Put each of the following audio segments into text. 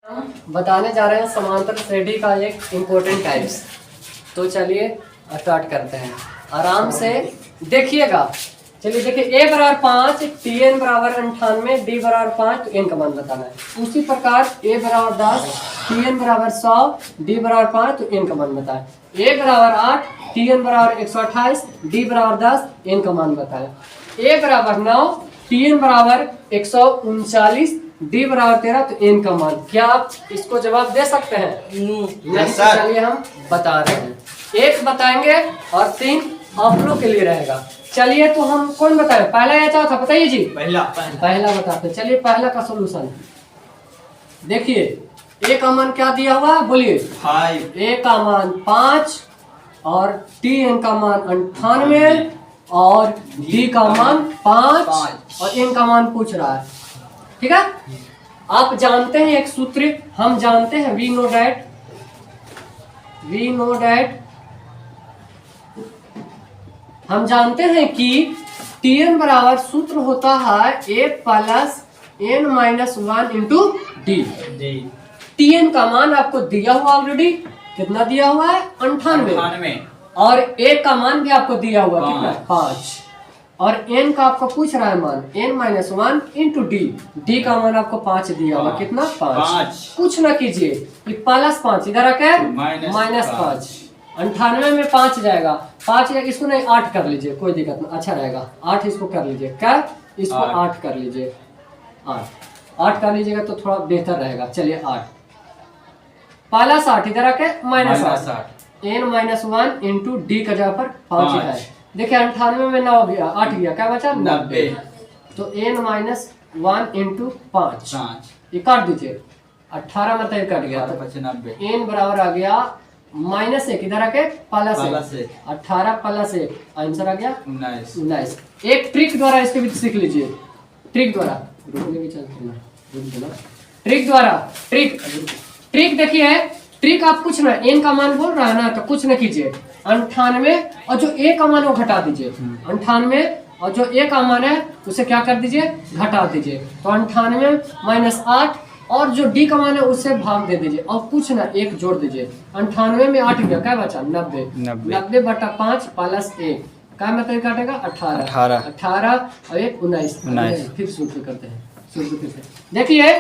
हम बताने जा रहे हैं समांतर श्रेणी का एक इम्पोर्टेंट टाइप्स। तो चलिए स्टार्ट करते हैं, आराम से देखिएगा। चलिए देखिए, a बराबर 5, tn बराबर 98, d बराबर 5, तो n का मान बताना है। उसी प्रकार a बराबर 10, tn बराबर 100, d बराबर 5, तो n का मान बताएं। a बराबर 8, tn बराबर 128, d बराबर 10, n का मान बताएं। a बराबर 9, tn बराबर 139, डी बराबर 13, तो n का मान। क्या आप इसको जवाब दे सकते हैं? नहीं। चलिए हम बता रहे हैं, एक बताएंगे और 3 आप लोग के लिए रहेगा। चलिए तो हम कौन बताए, पहला या चौथा? बताइए जी। पहला बताते। चलिए पहला का सोल्यूशन देखिए। ए का मान क्या दिया हुआ है, बोलिए। ए का मान 5 और tn का मान 98 और d का मान 5 और n का मान पूछ रहा है। ठीक है, आप जानते हैं एक सूत्र, हम जानते हैं वी नो डैट हम जानते हैं कि tn बराबर सूत्र होता है a plus n minus 1 into D. tn का मान आपको दिया हुआ ऑलरेडी, कितना दिया हुआ है? 98। और a का मान भी आपको दिया हुआ कितना? 5। और n का आपको पूछ रहा है मान n माइनस 1 इंटू डी का मान आपको 5 दिया हुआ, कितना? 5। कुछ ना कीजिए, ये प्लस 5 इधर आके माइनस 5, 98 में 5 जाएगा, 5 इसको नहीं 8 कर लीजिए, कोई दिक्कत नहीं, अच्छा रहेगा। 8 इसको कर लीजिए, क्या इसको 8 कर लीजिए, 8 कर लीजिएगा तो थोड़ा बेहतर रहेगा। चलिए 8 प्लस 8 इधर आके minus 8, n minus 1 into D का जगह पर 5 है। देखिए 98 में 9 गया, 8 गया, क्या बचा? 90। तो n माइनस 1 इंटू 5 ये काट दीजिए, 18 में तो कट गया, तो n बराबर आ गया माइनस 1 इधर आके प्लस 1, 18 प्लस 1, आंसर आ गया 19। एक ट्रिक द्वारा इसके भी सीख लीजिए, ट्रिक द्वारा ट्रिक देखिए। ट्रिक आप कुछ ना, n का मान बोल रहा है ना, तो कुछ न कीजिए, 98 और जो a का मान है वो घटा दीजिए। 98 और जो a का मान है उसे क्या कर दीजिए? घटा दीजिए। तो 98 माइनस 8 और जो d का मान है उसे भाग दे दीजिए और कुछ ना 1 जोड़ दीजिए। 98 में 8 गया, क्या बचा? 90 बटा 5 प्लस 1, क्या मतलब काटेगा? 18 और 1 19। फिर सूत्र करते हैं, सूत्र फिर से देखिए।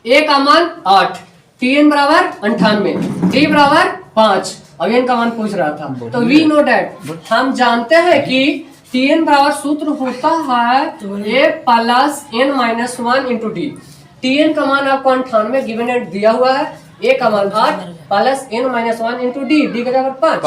a का मान 8, tn बराबर 98, d बराबर 5 और n का मान पूछ रहा था। तो वी नो डैट, हम जानते हैं कि tn बराबर सूत्र होता है a plus n minus 1 into D. tn का मान आपको 98 गिवन एट दिया हुआ है, a का मान 8 plus n minus 1 into D का जगह 5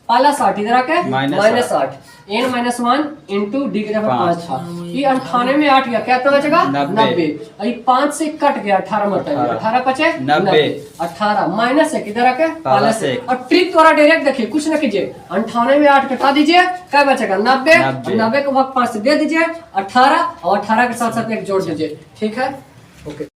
प्लस 8 इधर आके minus 8, n minus 1 into D के जगह 5 था। ये 98 में 8 गया, क्या तो बचेगा? 90। ये 5 से कट गया, 18 मतलब 18 बचे 90, 18 माइनस 1 इधर आके प्लस 1। और ट्रिक द्वारा डायरेक्ट देखिए, कुछ ना कीजिए, 98 में 8 कटा दीजिए, क्या बचेगा? 90। 90 को भाग 5 से दे दीजिए, 18 और 18 के साथ साथ 1 जोड़ दीजिए। ठीक है, ओके।